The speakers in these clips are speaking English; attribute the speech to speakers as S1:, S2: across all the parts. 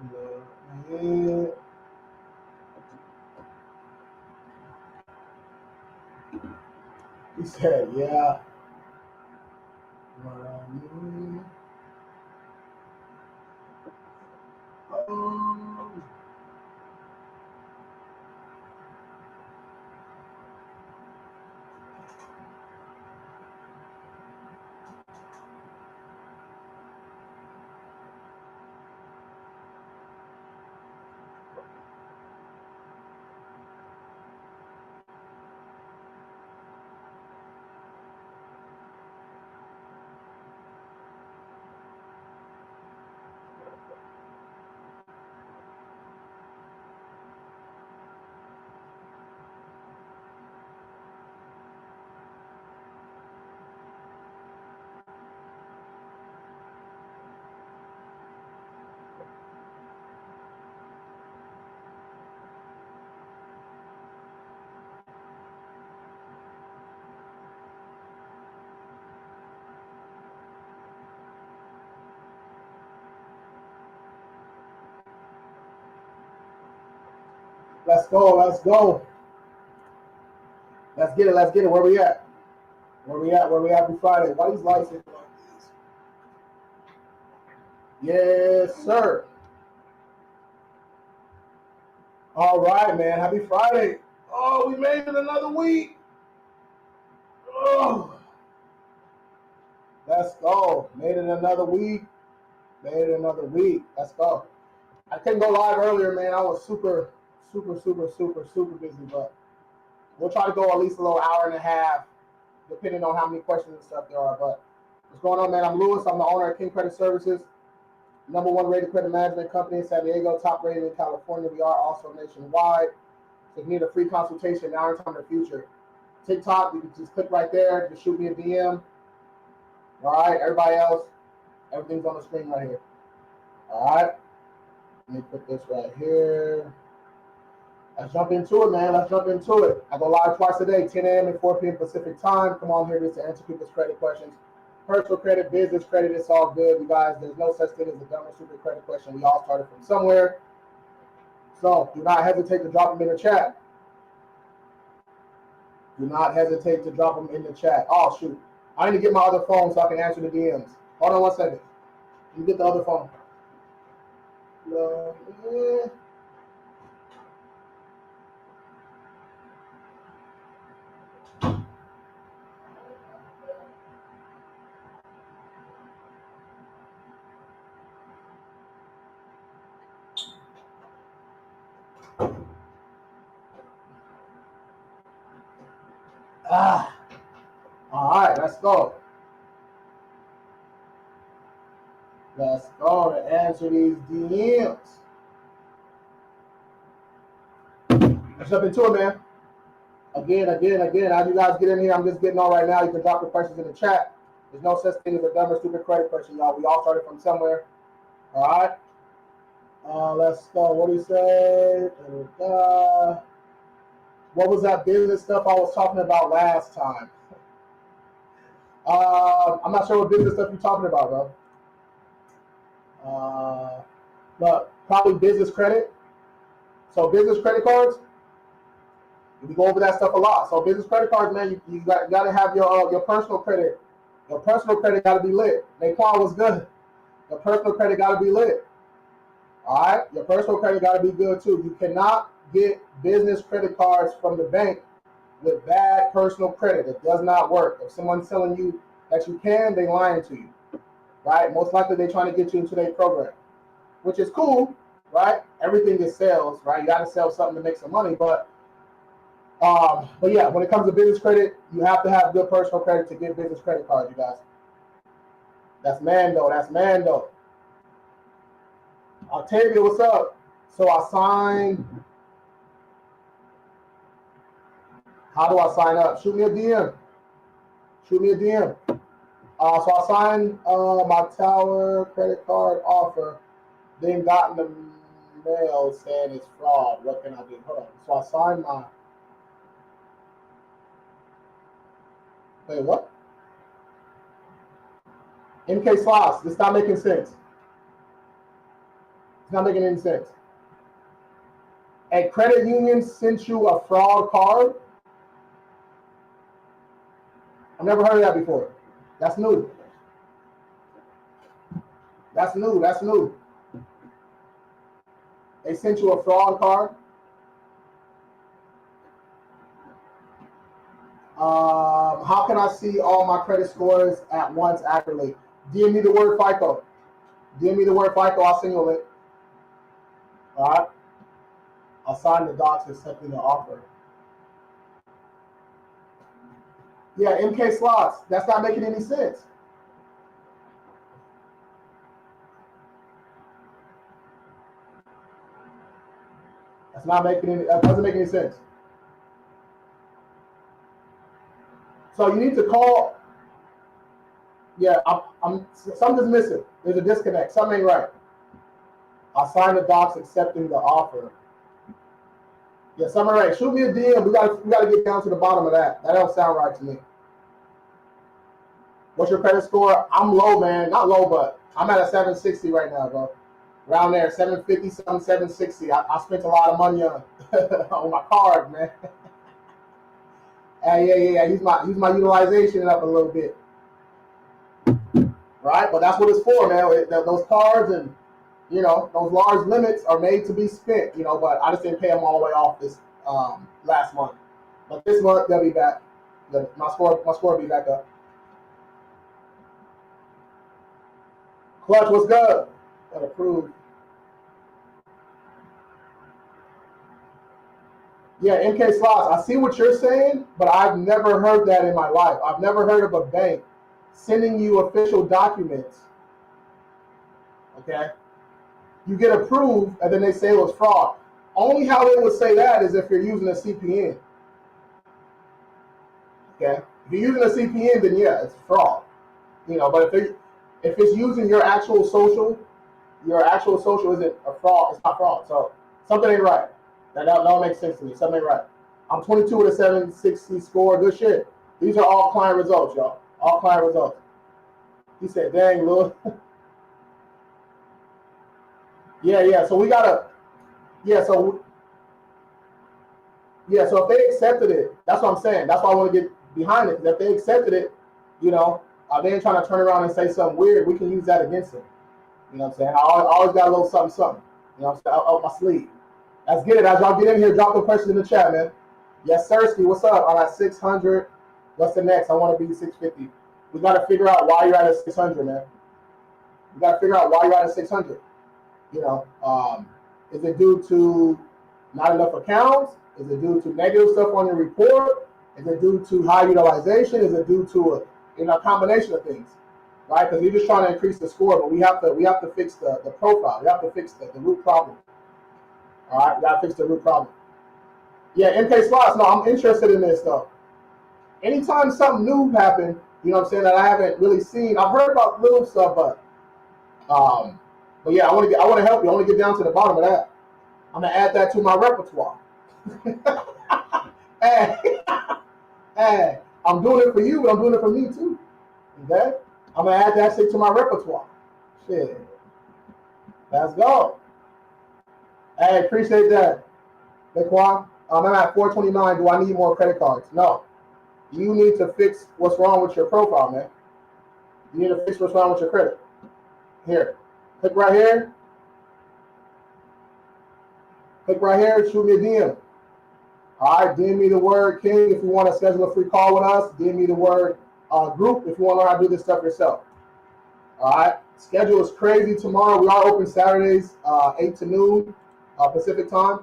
S1: Yeah. He said, yeah. Money. Um, let's go. Let's go. Let's get it. Let's get it. Where we at? Where we at? Where we at for Friday? Why these lights like this? Yes, sir. All right, man. Happy Friday. Oh, we made it another week. Oh, let's go. Made it another week. Made it another week. Let's go. I couldn't go live earlier, man. I was super busy, but we'll try to go at least a little hour and a half, depending on how many questions and stuff there are. But what's going on, man? I'm Lewis. I'm the owner of King Credit Services, #1 rated credit management company in San Diego, top rated in California. We are also nationwide. So if you need a free consultation now or time in the future, TikTok, you can just click right there, just shoot me a DM. All right, everybody else, everything's on the screen right here. All right, let me put this right here. Let's jump into it, man. Let's jump into it. I go live twice a day, 10 a.m. and 4 p.m. Pacific time. Come on here just to answer people's credit questions. Personal credit, business credit, it's all good. You guys, there's no such thing as a dumb or stupid credit question. We all started from somewhere. So do not hesitate to drop them in the chat. Do not hesitate to drop them in the chat. Oh, shoot. I need to get my other phone so I can answer the DMs. Hold on one second. Let me get the other phone. All right, let's go. Let's go to answer these DMs. Let's jump into it, man. Again, as you guys get in here, I'm just getting on right now. You can drop the questions in the chat. There's no such thing as a dumb or stupid credit question, y'all. We all started from somewhere. All right. Let's go. What do you say? What was that business stuff I was talking about last time? I'm not sure what business stuff you're talking about, bro. But probably business credit. So business credit cards. We go over that stuff a lot. So business credit cards, man, you got to have your personal credit. Your personal credit got to be lit. Naquan was good. Your personal credit got to be lit. All right, your personal credit got to be good too. You cannot get business credit cards from the bank with bad personal credit. It does not work. If someone's telling you that you can, they're lying to you, right? Most likely they're trying to get you into their program, which is cool, right? Everything is sales, right? You got to sell something to make some money, but yeah, when it comes to business credit, you have to have good personal credit to get business credit cards, you guys. That's Mando. That's Mando. Octavia, what's up? So I signed. How do I sign up? Shoot me a DM. Shoot me a DM. So I signed my Tower credit card offer, then got in the mail saying it's fraud. What can I do? Hold on. So I signed my. Wait, what? MK Slots. This not making sense. It's not making any sense. A credit union sent you a fraud card? I've never heard of that before. That's new. That's new. That's new. They sent you a fraud card? How can I see all my credit scores at once accurately? DM me the word FICO. DM me the word FICO. I'll send you a link. All right. I'll sign the docs accepting the offer. Yeah, MK slots. That's not making any sense. That's not making any. That doesn't make any sense. So you need to call. Yeah, I'm something's missing. There's a disconnect. Something ain't right. I'll sign the docs accepting the offer. Yeah, something right. Shoot me a DM. We gotta get down to the bottom of that. That don't sound right to me. What's your credit score? I'm low, man. Not low, but I'm at a 760 right now, bro. Around there, 750, some 760. I spent a lot of money on on my card, man. Yeah. Use my utilization up a little bit. Right? But that's what it's for, man. Those cards and those large limits are made to be spent, but I just didn't pay them all the way off this last month. But this month they'll be back. My score will be back up. Clutch, what's good? Got approved. Yeah, MK Slots, I see what you're saying, but I've never heard that in my life. I've never heard of a bank sending you official documents. Okay? You get approved, and then they say it was fraud. Only how they would say that is if you're using a CPN. Okay? If you're using a CPN, then yeah, it's fraud. But if it's using your actual social isn't a fraud. It's not fraud. So something ain't right. That don't make sense to me. Something ain't right. I'm 22 with a 760 score. Good shit. These are all client results, y'all. All client results. He said, dang, Lil. Yeah. So we gotta. So if they accepted it, that's what I'm saying. That's why I want to get behind it. Because if they accepted it, they ain't trying to turn around and say something weird. We can use that against them. You know what I'm saying? I always got a little something. You know what I'm saying? Up my sleeve. Let's get it. As y'all get in here, drop the questions in the chat, man. Yes, Sirski, what's up? I'm at 600. What's the next? I want to be 650. We got to figure out why you're at a 600, man. We got to figure out why you're at a 600. Is it due to not enough accounts? Is it due to negative stuff on your report? Is it due to high utilization? Is it due to a combination of things, right? Because you're just trying to increase the score, but we have to fix the profile. We have to fix the root problem. All right, we got to fix the root problem. Yeah, MK Slots. No, I'm interested in this though. Anytime something new happens, that I haven't really seen. I've heard about little stuff, but yeah, I want to help you. I want to get down to the bottom of that. I'm gonna add that to my repertoire. Hey, I'm doing it for you, but I'm doing it for me too. Okay, I'm gonna add that shit to my repertoire. Shit, let's go. Hey, appreciate that. Laquan, I'm at 429. Do I need more credit cards? No. You need to fix what's wrong with your profile, man. You need to fix what's wrong with your credit. Here. Click right here. Click right here. Shoot me a DM. All right. DM me the word King if you want to schedule a free call with us. DM me the word group if you want to learn how to do this stuff yourself. All right. Schedule is crazy tomorrow. We are open Saturdays, 8 to noon Pacific time.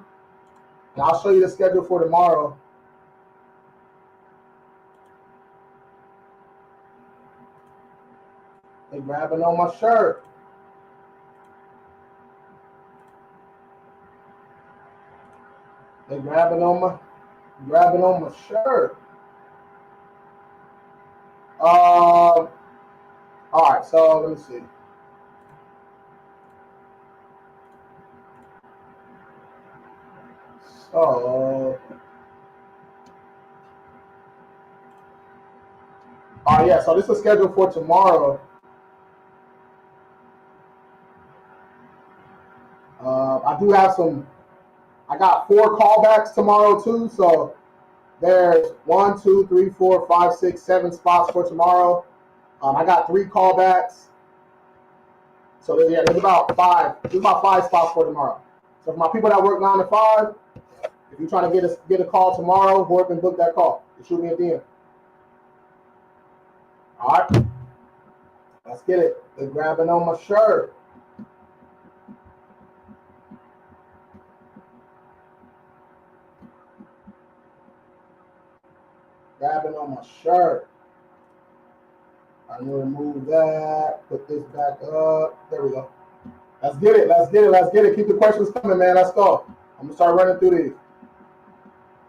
S1: And I'll show you the schedule for tomorrow. They grabbing on my shirt. They grabbing on my shirt. All right, so let me see. So, yeah, so this is scheduled for tomorrow. I got 4 callbacks tomorrow too. So there's 1, 2, 3, 4, 5, 6, 7 spots for tomorrow. I got 3 callbacks. So there's about 5. There's about 5 spots for tomorrow. So for my people that work 9 to 5, if you're trying to get a call tomorrow, go up and book that call. And shoot me a DM. All right, let's get it. They're grabbing on my shirt. Grabbing on my shirt. I'm gonna remove that. Put this back up. There we go. Let's get it. Let's get it. Let's get it. Keep the questions coming, man. Let's go. I'm gonna start running through these.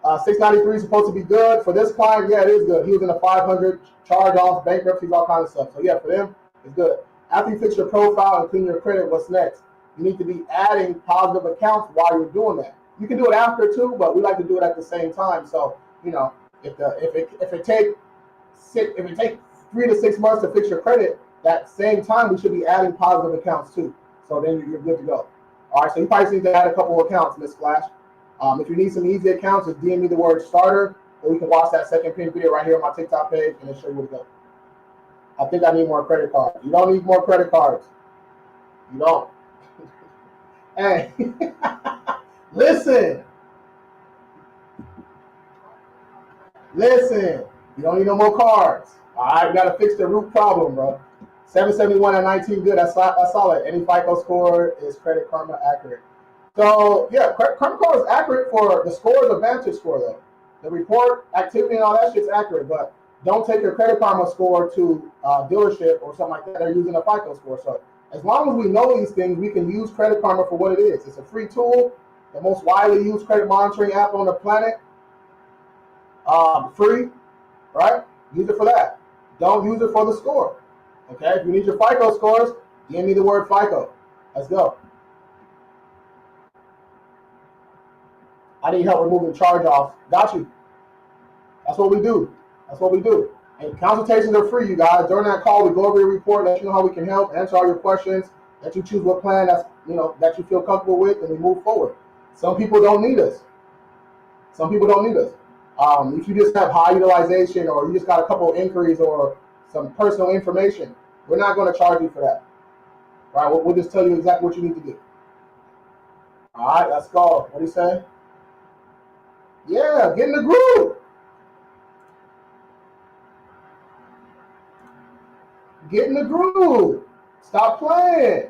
S1: 693 is supposed to be good for this client. Yeah, it is good. He was in a 500 charge-offs, bankruptcies, all kinds of stuff. So yeah, for them, it's good. After you fix your profile and clean your credit, what's next? You need to be adding positive accounts while you're doing that. You can do it after too, but we like to do it at the same time. So you know, if it takes 3 to 6 months to fix your credit, that same time we should be adding positive accounts too. So then you're good to go. All right, so you probably need to add a couple of accounts, Miss Flash. If you need some easy accounts, just DM me the word starter, or you can watch that second pin video right here on my TikTok page, and it'll show you where to go. I think I need more credit cards. You don't need more credit cards. You don't. Hey, listen. You don't need no more cards. All right, you got to fix the root problem, bro. 771 and 19, good. That's solid. Any FICO score is Credit Karma accurate. So yeah, Credit Karma is accurate for the score, the Vantage score though. The report, activity, and all that shit's accurate, but don't take your Credit Karma score to dealership or something like that. They're using a FICO score. So as long as we know these things, we can use Credit Karma for what it is. It's a free tool, the most widely used credit monitoring app on the planet. Free, right? Use it for that. Don't use it for the score. Okay, if you need your FICO scores, give me the word FICO. Let's go. I need help removing charge-offs. Got you. That's what we do. That's what we do. And consultations are free, you guys. During that call, we go over your report, let you know how we can help, answer all your questions, let you choose what plan that you feel comfortable with, and we move forward. Some people don't need us. If you just have high utilization, or you just got a couple of inquiries or some personal information, we're not going to charge you for that. All right, we'll just tell you exactly what you need to do. All right, let's go. What do you say? Yeah, get in the groove. Get in the groove. Stop playing.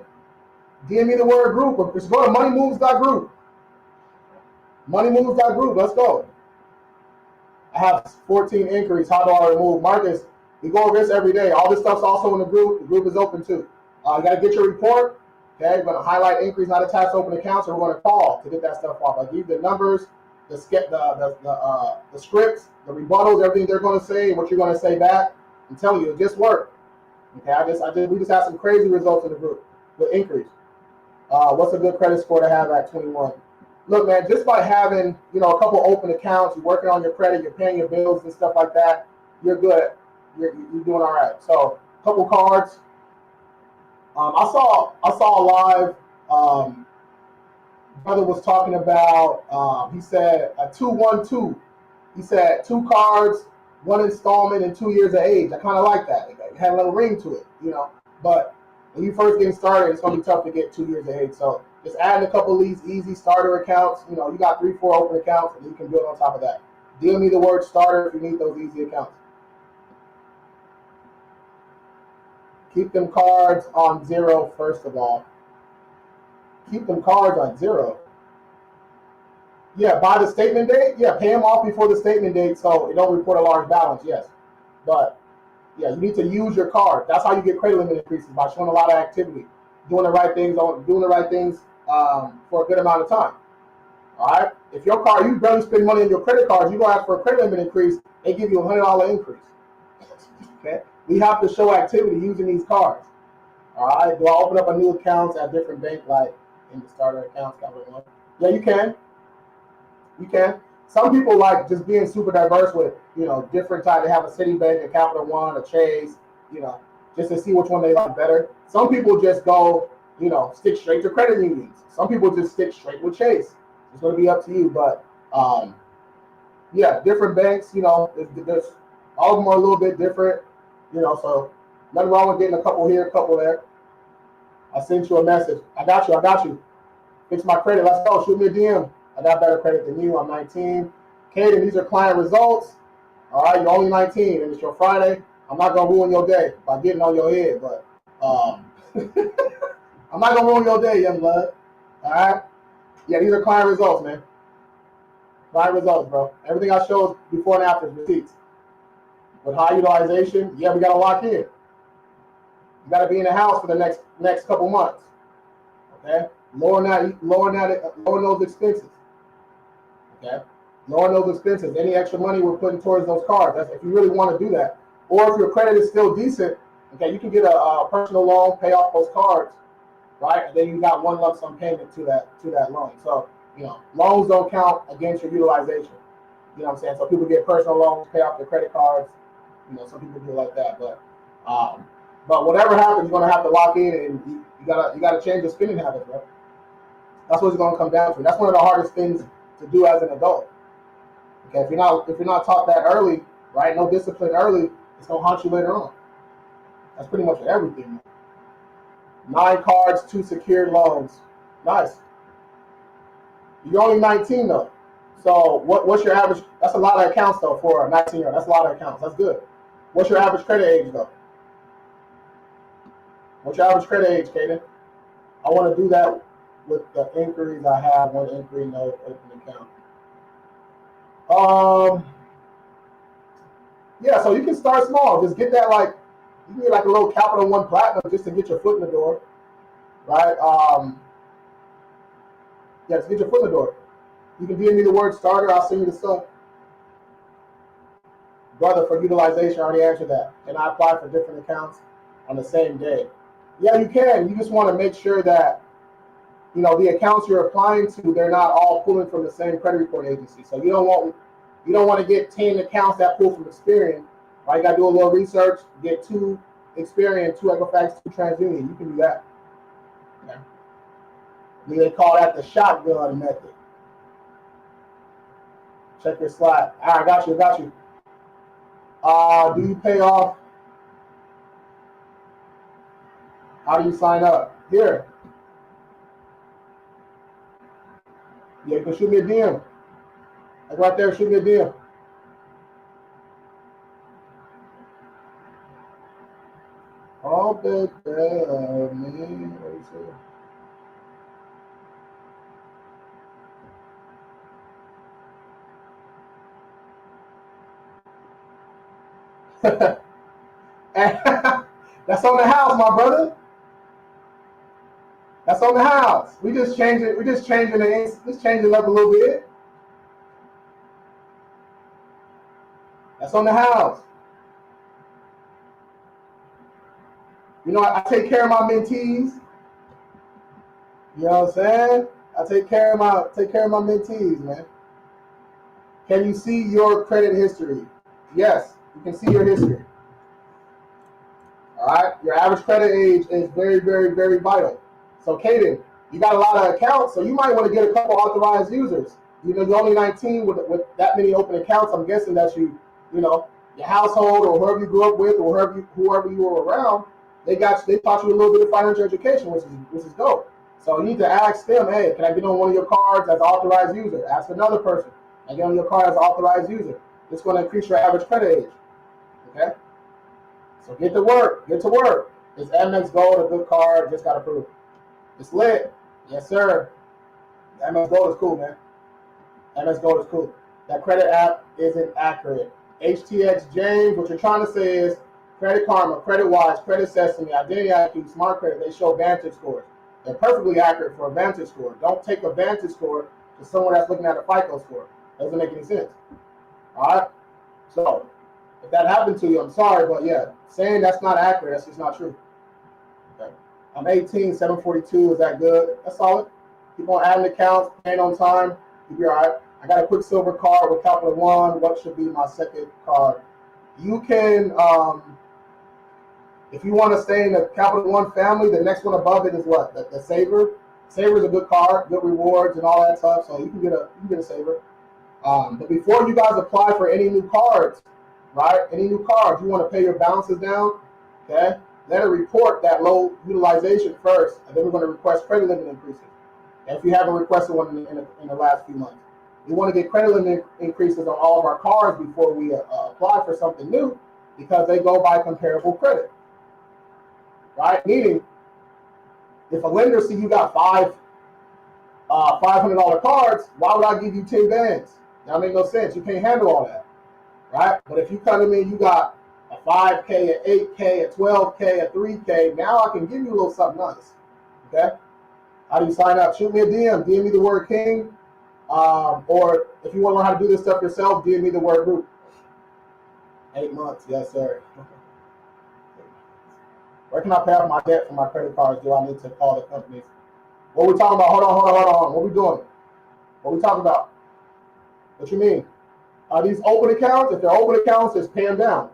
S1: DM me the word group. Just go to moneymoves.group. Moneymoves.group. Let's go. I have 14 inquiries. How do I remove? Marcus, we go over this every day. All this stuff's also in the group. The group is open too. You got to get your report. Okay, we're going to highlight inquiries not attached to open accounts, or we're going to call to get that stuff off. I give you the numbers, the scripts, the rebuttals, everything they're going to say, what you're going to say back. I'm telling you, it just worked. Okay, we just had some crazy results in the group with inquiries. What's a good credit score to have at 21? Look, man, just by having a couple open accounts, you're working on your credit, you're paying your bills and stuff like that, you're good. You're doing all right. So, a couple cards. I saw a live. Brother was talking about. He said a 2-1-2. He said 2 cards, 1 installment, and 2 years of age. I kind of like that. It had a little ring to it, But when you first getting started, it's gonna be tough to get 2 years of age. So just adding a couple of these easy starter accounts. You got 3-4 open accounts, and you can build on top of that. DM me the word starter if you need those easy accounts. Keep them cards on 0 first of all. Keep them cards on 0. Yeah, by the statement date. Yeah, pay them off before the statement date so it don't report a large balance. Yes, but yeah, you need to use your card. That's how you get credit limit increases, by showing a lot of activity, doing the right things for a good amount of time. All right. If your card, you barely spend money on your credit cards, you go ask for a credit limit increase, they give you a $100 increase. Okay. We have to show activity using these cards. All right. Do I open up a new account at different bank, like in the starter accounts? Yeah, you can. You can. Some people like just being super diverse with, different types. They have a Citibank, a Capital One, a Chase, just to see which one they like better. Some people just go stick straight to credit unions. Some people just stick straight with Chase. It's going to be up to you, but yeah, different banks. There's all of them are a little bit different. So nothing wrong with getting a couple here, a couple there. I sent you a message. I got you. Fix my credit. Let's go. Shoot me a DM. I got better credit than you. I'm 19. Kaden, these are client results. All right, you're only 19, and it's your Friday. I'm not gonna ruin your day by getting on your head, but I'm not gonna ruin your day, young blood. All right. Yeah, these are client results, man. Client results, bro. Everything I showed before and after is receipts. With high utilization, yeah, we gotta lock in. You gotta be in the house for the next couple months. Okay, lowering those expenses. Okay, lowering those expenses. Any extra money we're putting towards those cards. That's if you really want to do that. Or if your credit is still decent, okay, you can get a personal loan, pay off those cards, right? And then you got one lump sum payment to that loan. So loans don't count against your utilization. You know what I'm saying? So people get personal loans, pay off their credit cards. Some people do it like that, but whatever happens, you're gonna have to lock in, and you gotta change your spending habits, bro. That's what it's gonna come down to. That's one of the hardest things to do as an adult. Okay, if you're not taught that early, right? No discipline early, it's gonna haunt you later on. That's pretty much everything. 9 cards, 2 secured loans. Nice. You're only 19 though. So what's your average? That's a lot of accounts though for a 19-year-old. That's a lot of accounts. That's good. What's your average credit age though? What's your average credit age, Kaden? I want to do that with the inquiries I have. One inquiry, no open account. Yeah, so you can start small. Just get that you can get like a little Capital One Platinum just to get your foot in the door, right? Yeah, just get your foot in the door. You can DM me the word starter. I'll send you the stuff. Brother, for utilization, I already answered that. Can I apply for different accounts on the same day? Yeah, you can. You just want to make sure that the accounts you're applying to, they're not all pulling from the same credit report agency. So you don't want to get 10 accounts that pull from Experian. Right? You got to do a little research, get 2 Experian, 2 Equifax, 2 TransUnion. You can do that. Okay. They call that the shotgun method. Check your slide. All right, I got you. Do you pay off? How do you sign up? Here. Yeah, you can shoot me a DM. Like right there, shoot me a DM. All bad, man. What do you say? That's on the house, my brother. That's on the house. We just changing it up a little bit. That's on the house. I take care of my mentees. You know what I'm saying? I take care of my mentees, man. Can you see your credit history? Yes, you can see your history. All right, your average credit age is very, very, very vital. So, Kaden, you got a lot of accounts, so you might want to get a couple authorized users. You're only 19 with that many open accounts. I'm guessing that your household or whoever you grew up with or whoever you were around, they taught you a little bit of financial education, which is dope. So you need to ask them, hey, can I get on one of your cards as an authorized user? Ask another person. Can I get on your card as an authorized user? It's going to increase your average credit age. Okay? So get to work. Is MX Gold a good card? Just got approved. It's lit. Yes, sir. MX Gold is cool, man. MX Gold is cool. That credit app isn't accurate. HTX James, what you're trying to say is Credit Karma, Credit Wise, Credit Sesame, Identity IQ, Smart Credit, they show Vantage scores. They're perfectly accurate for a Vantage score. Don't take a Vantage score to someone that's looking at a FICO score. Doesn't make any sense. All right? So, if that happened to you, I'm sorry, but yeah, saying that's not accurate, that's just not true. Okay. I'm 18, 742, is that good? That's solid. Keep on adding accounts, paying on time, you'll be all right. I got a Quicksilver card with Capital One. What should be my second card? You can If you want to stay in the Capital One family, the next one above it is what? The Saver. Saver is a good card, good rewards and all that stuff. So you can get a Saver. But before you guys apply for any new cards, right? Any new cards, you want to pay your balances down. Okay. Let it report that low utilization first, and then we're going to request credit limit increases. And if you haven't requested one in the last few months, we want to get credit limit increases on all of our cards before we apply for something new, because they go by comparable credit, right? Meaning, if a lender see you got five $500 cards, why would I give you 10 bands? That make no sense. You can't handle all that, right? But if you come to me, you got a 5K, a 8K, a 12K, a 3K. Now I can give you a little something nice. Okay? How do you sign up? Shoot me a DM. DM me the word King. Or if you want to learn how to do this stuff yourself, DM me the word group. 8 months. Yes, sir. Where can I pay off my debt for my credit cards? Do I need to call the companies? What are we talking about? Hold on. What are we doing? What are we talking about? What you mean? Are these open accounts? If they're open accounts, just pay them down.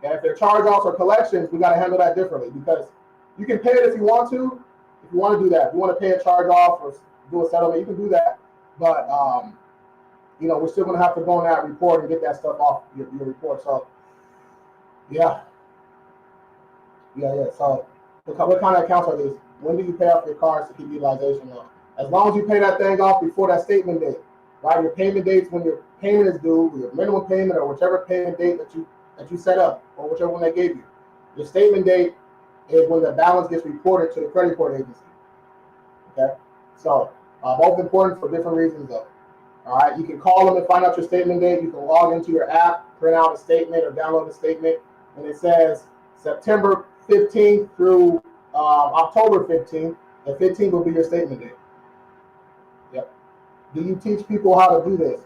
S1: And if they're charge-offs or collections, we got to handle that differently, because you can pay it if you want to. If you want to do that, if you want to pay a charge-off or do a settlement, you can do that. But we're still going to have to go on that report and get that stuff off your report. So, yeah. So, what kind of accounts are these? When do you pay off your cards to keep utilization low? As long as you pay that thing off before that statement date, right? Your payment dates when your payment is due, your minimum payment, or whichever payment date that you set up, or whichever one they gave you. Your statement date is when the balance gets reported to the credit report agency. Okay, so both important for different reasons, though. All right, you can call them and find out your statement date. You can log into your app, print out a statement, or download a statement, and it says September 15th through October 15th. The 15th will be your statement date. Yep. Do you teach people how to do this?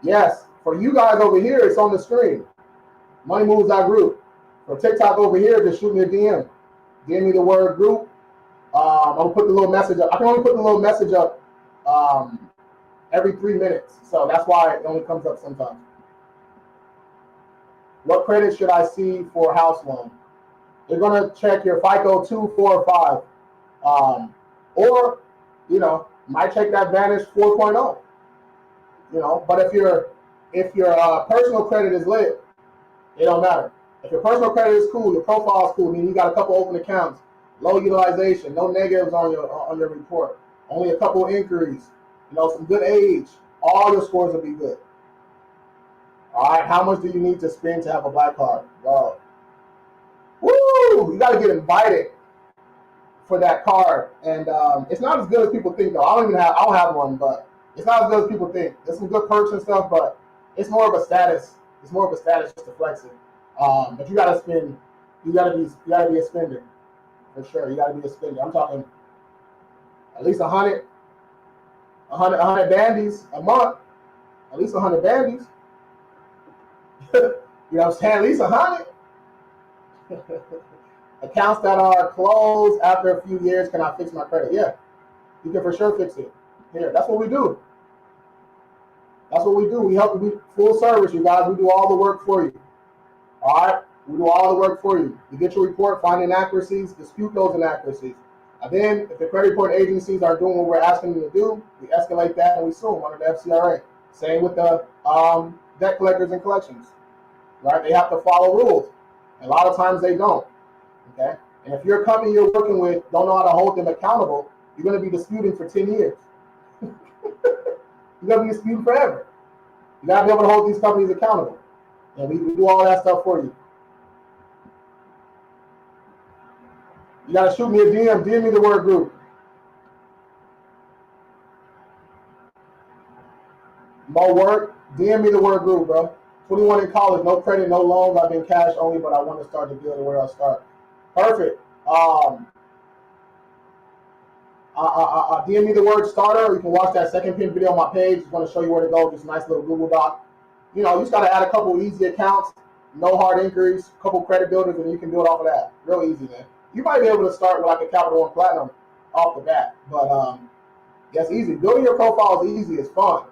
S1: Yes. For you guys over here, it's on the screen. moneymoves.group. For TikTok over here, just shoot me a DM. DM me the word group. I'm gonna put the little message up. I can only put the little message up every 3 minutes, so that's why it only comes up sometimes. What credit should I see for a house loan? They're gonna check your FICO 2, 4, or 5, or might check that Vantage 4.0. But if your personal credit is lit, it don't matter. If your personal credit is cool, your profile is cool, meaning you got a couple open accounts, low utilization, no negatives on your report, only a couple of inquiries, some good age, all your scores will be good. All right, how much do you need to spend to have a black card? Bro. Woo! You got to get invited for that card, and it's not as good as people think, though. I don't have one, but it's not as good as people think. There's some good perks and stuff, but it's more of a status. It's more of a status just to flex it. But you got to spend. You got to be a spender for sure. You got to be a spender. I'm talking at least 100 bandies a month. At least 100 bandies. You know what I'm saying? At least 100. Accounts that are closed after a few years, can I fix my credit? Yeah, you can for sure fix it. Here, that's what we do. That's what we do. We help you full service, you guys. We do all the work for you. All right? We do all the work for you. You get your report, find inaccuracies, dispute those inaccuracies. And then, if the credit report agencies are doing what we're asking them to do, we escalate that and we sue them under the FCRA. Same with the debt collectors and collections. Right? They have to follow rules. A lot of times they don't. Okay? And if your company you're working with don't know how to hold them accountable, you're going to be disputing for 10 years. You're going to be disputing forever. You got to be able to hold these companies accountable. And we do all that stuff for you. You got to shoot me a DM. DM me the word group. More work. DM me the word group, bro. 21 in college, no credit, no loans. I've been cash only, but I want to start to build where I'll start. Perfect. DM me the word starter. You can watch that second pin video on my page. It's going to show you where to go. Just a nice little Google Doc. You just got to add a couple easy accounts, no hard inquiries, a couple credit builders, and you can build off of that. Real easy, man. You might be able to start with like a Capital One Platinum off the bat, but that's easy. Building your profile is easy. It's fun.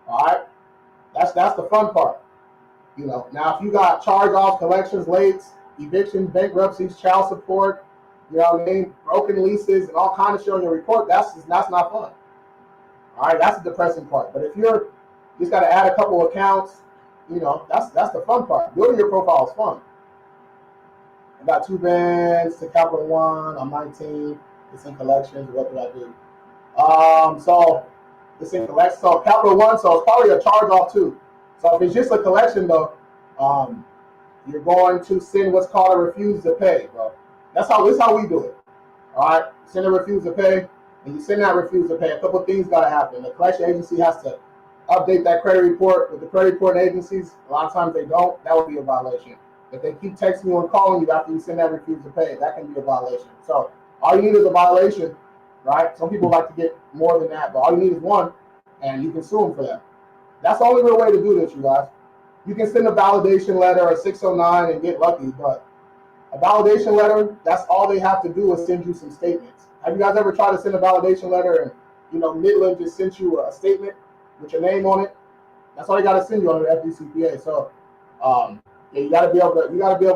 S1: All right, that's the fun part. Now if you got charge-offs, collections, lates, evictions, bankruptcies, child support, you know what I mean, broken leases, and all kinds of shit on your report, that's not fun. All right, that's the depressing part. But if you just got to add a couple accounts, you know, that's the fun part. Building your profile is fun. I got 2 bands to Capital One. I'm 19. It's in collections. What do I do? So it's in collections. So Capital One. So it's probably a charge off too. So if it's just a collection though, you're going to send what's called a refuse to pay, bro. This is how we do it. All right, send a refuse to pay, and you send that refuse to pay. A couple of things got to happen. The collection agency has to update that credit report. With the credit report agencies, a lot of times they don't. That would be a violation. If they keep texting you and calling you after you send that refuse to pay, that can be a violation. So all you need is a violation, right? Some people like to get more than that, but all you need is one, and you can sue them for that. That's the only real way to do this, you guys. You can send a validation letter or 609 and get lucky, but a validation letter, that's all they have to do is send you some statements. Have you guys ever tried to send a validation letter and, you know, Midland just sent you a statement with your name on it? That's all they got to send you under the FDCPA. So, yeah, you got to be able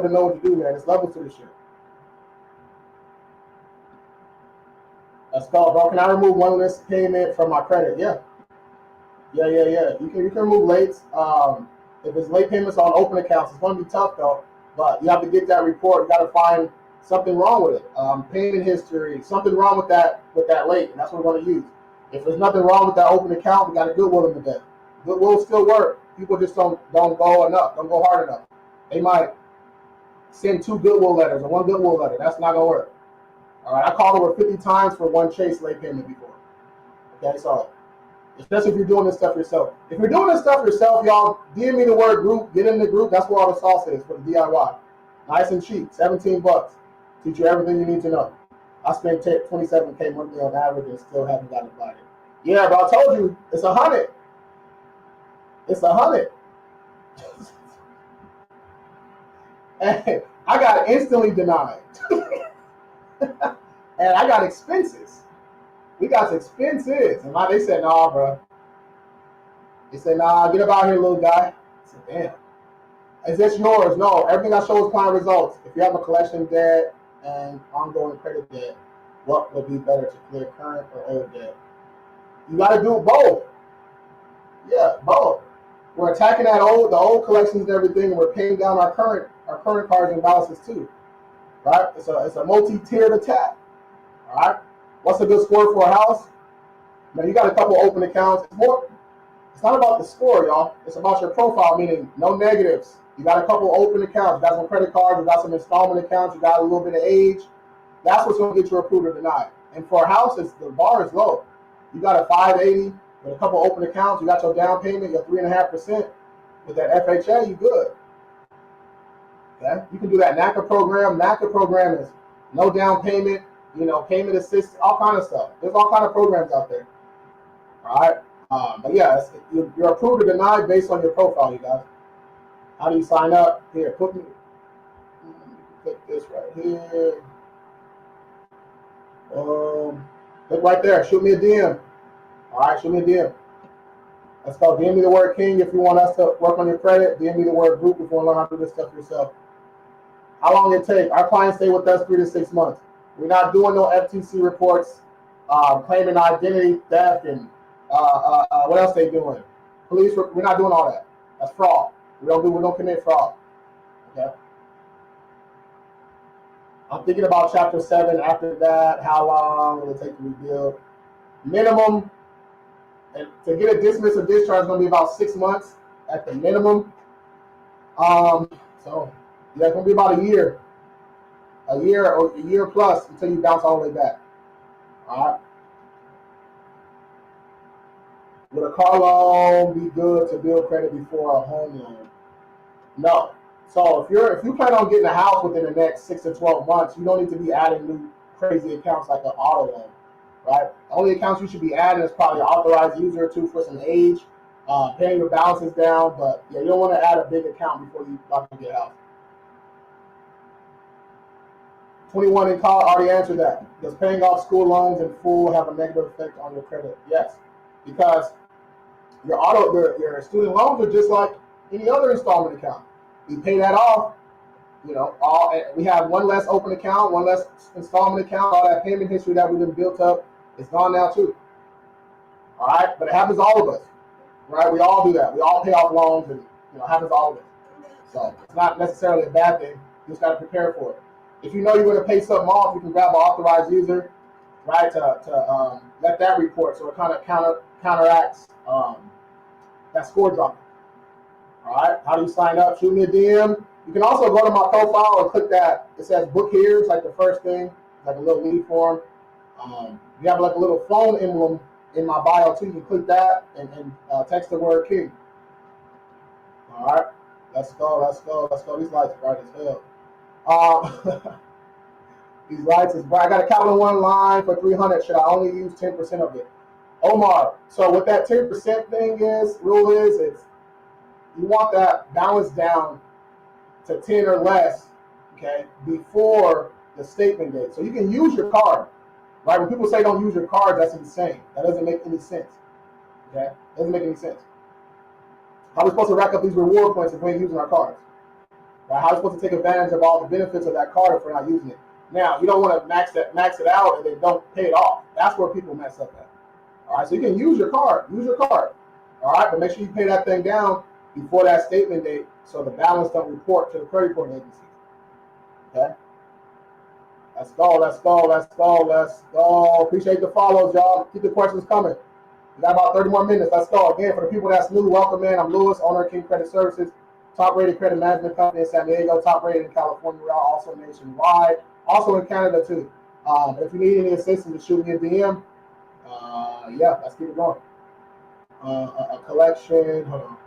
S1: to know what to do, man. There's levels to this shit. That's called, bro. Can I remove one less payment from my credit? Yeah. You can remove late. If it's late payments on open accounts, it's going to be tough though. But you have to get that report. You got to find something wrong with it. Payment history, something wrong with that late, and that's what we're going to use. If there's nothing wrong with that open account, we got to Goodwill them to death. Goodwill still work. People just don't go enough. Don't go hard enough. They might send 2 Goodwill letters or 1 Goodwill letter. That's not gonna work. All right, I called over 50 times for 1 Chase late payment before. Okay, so especially if you're doing this stuff yourself. If you're doing this stuff yourself, y'all, DM me the word group. Get in the group. That's where all the sauce is for the DIY. Nice and cheap, $17. Teach you everything you need to know. I spent $27K monthly on average and still haven't gotten invited. Yeah, but I told you it's 100. It's 100. And I got instantly denied. And I got expenses. We got expenses. And they said, nah, bro. They said, nah, get up out here, little guy. I said, damn. Is this yours? No. Everything I show is client results. If you have a collection debt and ongoing credit debt, what would be better to clear current or old debt? You got to do both. Yeah, both. We're attacking the old collections and everything, and we're paying down our current cards and balances too. Right? It's a multi-tiered attack. All right. What's a good score for a house? Now you got a couple open accounts. It's not about the score, y'all. It's about your profile, meaning no negatives. You got a couple open accounts. You got some credit cards. You got some installment accounts. You got a little bit of age. That's what's going to get you approved or denied. And for a house, the bar is low. You got a 580 with a couple open accounts. You got your down payment, your 3.5%. With that FHA, you good. Okay, you can do that NACA program. NACA program is no down payment, payment assist, all kind of stuff. There's all kind of programs out there. All right, but yeah, you're approved or denied based on your profile, you guys. How do you sign up? Here, click this right here. Click right there. Shoot me a DM. All right, shoot me a DM. Let's go. DM me the word king if you want us to work on your credit. DM me the word group if you want to learn how to do this stuff yourself. How long it take? Our clients stay with us 3 to 6 months. We're not doing no FTC reports, claiming identity theft, and what else they doing? Police. We're not doing all that. That's fraud. We don't commit fraud. Okay. I'm thinking about chapter 7. After that, how long will it take to rebuild? Minimum, and to get a dismiss or discharge is going to be about 6 months at the minimum. So yeah, it's going to be about a year or a year plus until you bounce all the way back. All right. Would a car loan be good to build credit before a home loan? No. So if you plan on getting a house within the next 6 to 12 months, you don't need to be adding new crazy accounts like an auto loan, right? The only accounts you should be adding is probably an authorized user or two for some age, paying your balances down. But yeah, you don't want to add a big account before you about to get a house. 21 in college, already answered that. Does paying off school loans in full have a negative effect on your credit? Yes, because your student loans are just like any other installment account. You pay that off, We have one less open account, one less installment account. All that payment history that we've been built up is gone now too. All right, but it happens to all of us, right? We all do that. We all pay off loans, and it happens to all of us. So it's not necessarily a bad thing. You just got to prepare for it. If you know you're going to pay something off, you can grab an authorized user, right, to let that report, so it kind of counteracts that score dropping. All right, how do you sign up? Shoot me a DM. You can also go to my profile and click that. It says book here. It's like the first thing, like a little lead form. You have like a little phone emblem in my bio too. You can click that and text the word king. All right, let's go. These lights are bright as hell. These lights is bright. I got a Capital One line for 300. Should I only use 10% of it? Omar, so what that 10% thing rule is, it's you want that balance down to 10 or less, okay, before the statement date. So you can use your card, right? When people say don't use your card, that's insane. That doesn't make any sense, okay? Doesn't make any sense. How are we supposed to rack up these reward points if we ain't using our cards? Right? How are we supposed to take advantage of all the benefits of that card if we're not using it? Now, you don't want to max it out and then don't pay it off. That's where people mess up at. All right, so you can use your card. All right, but make sure you pay that thing down before that statement date, so the balance don't report to the credit reporting agency. Okay? Let's go. Appreciate the follows, y'all. Keep the questions coming. We got about 30 more minutes. Let's go. Again, for the people that's new, welcome in. I'm Lewis, owner of King Credit Services, top-rated credit management company in San Diego, top-rated in California. We're also nationwide, also in Canada too. If you need any assistance, just shoot me a DM. Yeah, let's keep it going. A collection. Hold on.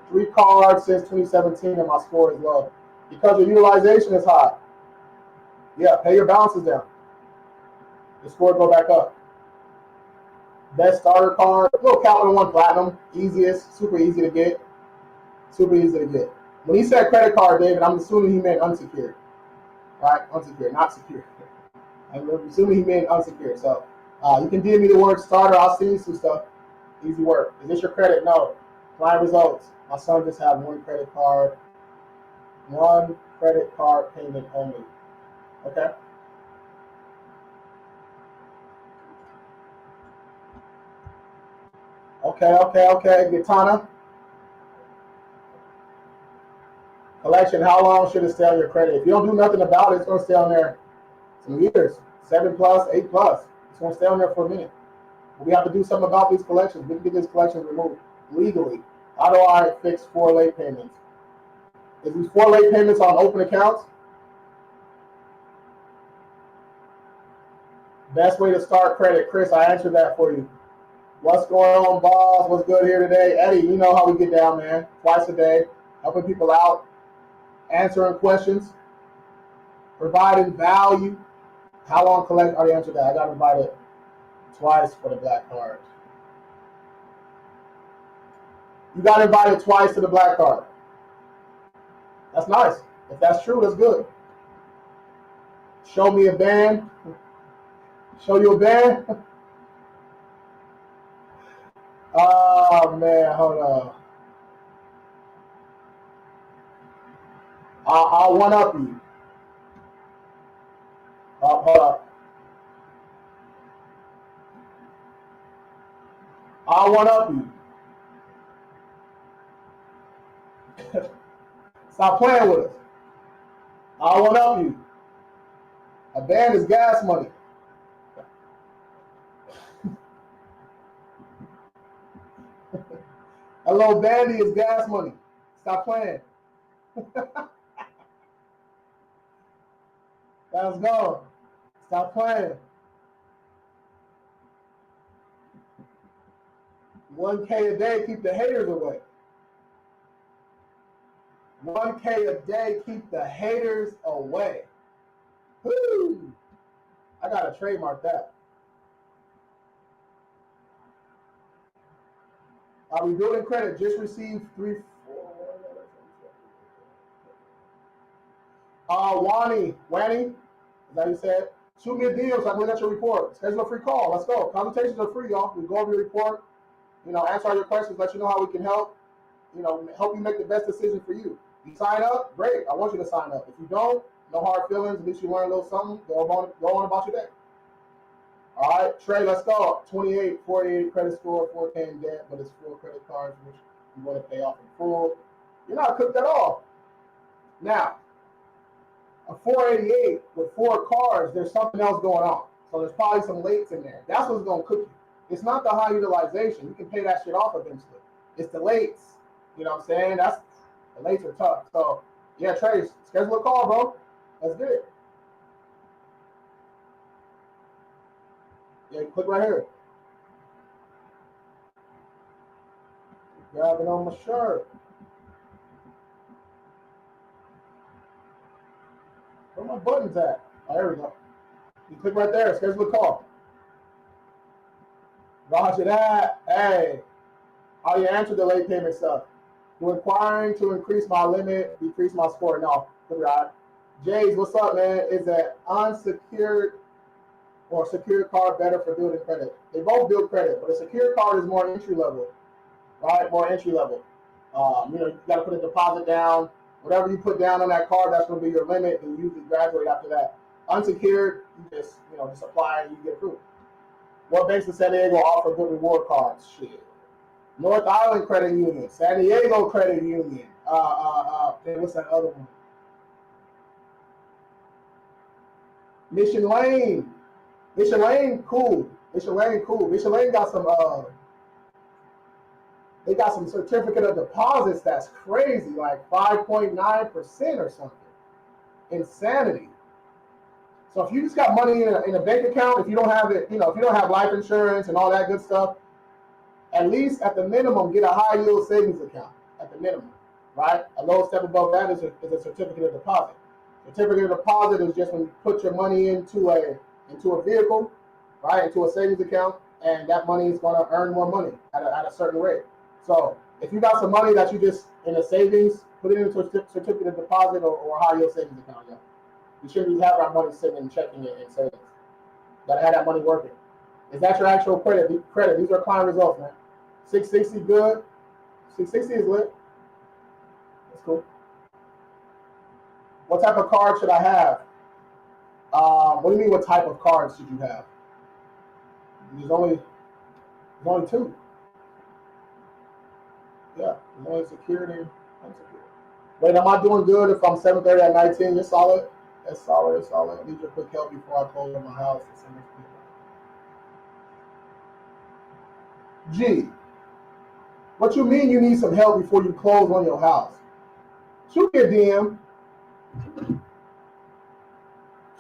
S1: 3 cards since 2017, and my score is low because your utilization is high. Yeah, pay your balances down. The score go back up. Best starter card, little Capital One Platinum, easiest, super easy to get. When he said credit card, David, I'm assuming he meant unsecured, right? Unsecured, not secure. I'm assuming he meant unsecured. So you can DM me the word starter. I'll send you some stuff. Easy work. Is this your credit? No. Client results. My son just had one credit card payment only. Okay. Okay. Gitana. Collection, how long should it stay on your credit? If you don't do nothing about it, it's going to stay on there some years. 7+, 8+. It's going to stay on there for a minute. We have to do something about these collections. We can get these collections removed legally. How do I fix 4 late payments? Is these 4 late payments on open accounts? Best way to start credit. Chris, I answered that for you. What's going on, boss? What's good here today? Eddie, you know how we get down, man. Twice a day, helping people out, answering questions, providing value. How long collect? I already answered that. I got invited twice for the black card. You got invited twice to the black card. That's nice. If that's true, that's good. Show me a band. Show you a band. Oh man, hold on. I'll one up you. Hold up. I'll one up you. Stop playing with us. I'll one up you. A band is gas money. A little bandy is gas money. Stop playing. Let's go. Stop playing. 1K a day, keep the haters away. 1K a day, keep the haters away. Woo! I gotta trademark that. Are we building credit? Just received 3, 4. Wani, is that you said? Shoot me a DM so I can look at your report. Schedule a free call. Let's go. Consultations are free, y'all. We go over your report. answer all your questions, let you know how we can help, help you make the best decision for you. You sign up, great. I want you to sign up. If you don't, no hard feelings. At least you learn a little something. Go on about your day. All right, Trey, let's go. 28, 48 credit score, 4K in debt, but it's 4 credit cards, which you want to pay off in full. You're not cooked at all. Now, a 488 with 4 cards, there's something else going on. So there's probably some lates in there. That's what's going to cook you. It's not the high utilization. You can pay that shit off eventually. It's the lates. You know what I'm saying? The lates are tough. So, yeah, Trey, schedule a call, bro. Let's get it. Yeah, click right here. Grab it on my shirt. Where my buttons at? Oh, there we go. You click right there. Schedule a call. Roger that. Hey, how you answer the late payment stuff? You're inquiring to increase my limit, decrease my score. No, good right. Jays, what's up, man? Is an unsecured or secured card better for building credit? They both build credit, but a secured card is more entry level, right? More entry level. You got to put a deposit down. Whatever you put down on that card, that's going to be your limit, and you usually graduate after that. Unsecured, you just apply and you get approved. What banks in San Diego offer good reward cards? Shit. North Island Credit Union, San Diego Credit Union. What's that other one? Mission Lane. Mission Lane, cool. Mission Lane, cool. Mission Lane got some. They got some certificate of deposits that's crazy, like 5.9% or something. Insanity. So if you just got money in a bank account, if you don't have it, if you don't have life insurance and all that good stuff, at least at the minimum, get a high yield savings account at the minimum, right? A low step above that is a certificate of deposit. Certificate of deposit is just when you put your money into a vehicle, right, into a savings account, and that money is going to earn more money at a certain rate. So if you got some money that you just in a savings, put it into a certificate of deposit or a high yield savings account. Yeah. You shouldn't have that money sitting and checking it in savings. Gotta have that money working. Is that your actual credit? These are client results, man. 660 good. 660 is lit. That's cool. What type of card should I have? What do you mean? What type of cards should you have? There's only 2. Yeah, there's only secured and unsecured. Wait, am I doing good if I'm 7:30 at 19? You're solid. That's solid. That's solid. I need your quick help before I close on my house. G, what you mean you need some help before you close on your house? Shoot me a DM.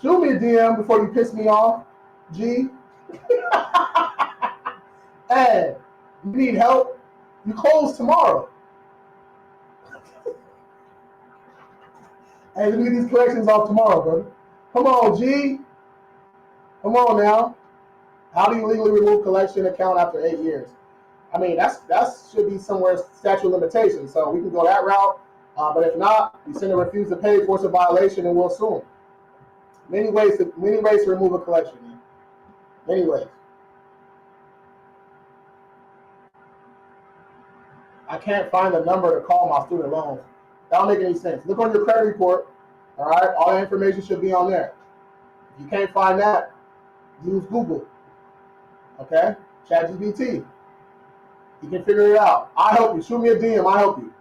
S1: Shoot me a DM before you piss me off, G. Hey, you need help? You close tomorrow. Hey, let me get these collections off tomorrow, brother. Come on, G. Come on now. How do you legally remove collection account after 8 years? I mean, that should be somewhere statute of limitations, so we can go that route. But if not, you send a refuse to pay, force a violation, and we'll sue them. Many ways to remove a collection, man. Many ways. I can't find the number to call my student loans. That don't make any sense. Look on your credit report. All right, all the information should be on there. If you can't find that, use Google. Okay, ChatGPT. You can figure it out. I help you. Shoot me a DM. I help you.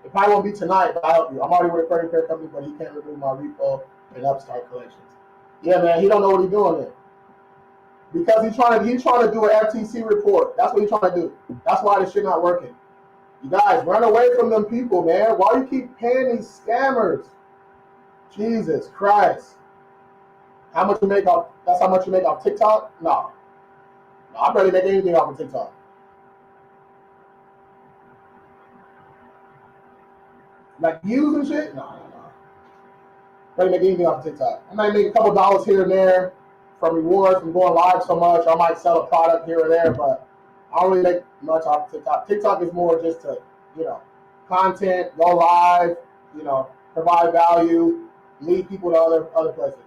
S1: It probably won't be tonight, but I help you. I'm already with a credit card company, but he can't remove my repo and Upstart collections. Yeah, man, he don't know what he's doing there. Because he's trying to do an FTC report. That's what he's trying to do. That's why this shit not working. You guys, run away from them people, man. Why do you keep paying these scammers? Jesus Christ. How much you make off? That's how much you make off TikTok? No. I barely make anything off of TikTok. Like views and shit? No. Barely make anything off of TikTok. I might make a couple dollars here and there from rewards from going live so much. I might sell a product here or there, but I don't really make much off of TikTok. TikTok is more just to, content, go live, provide value, lead people to other places.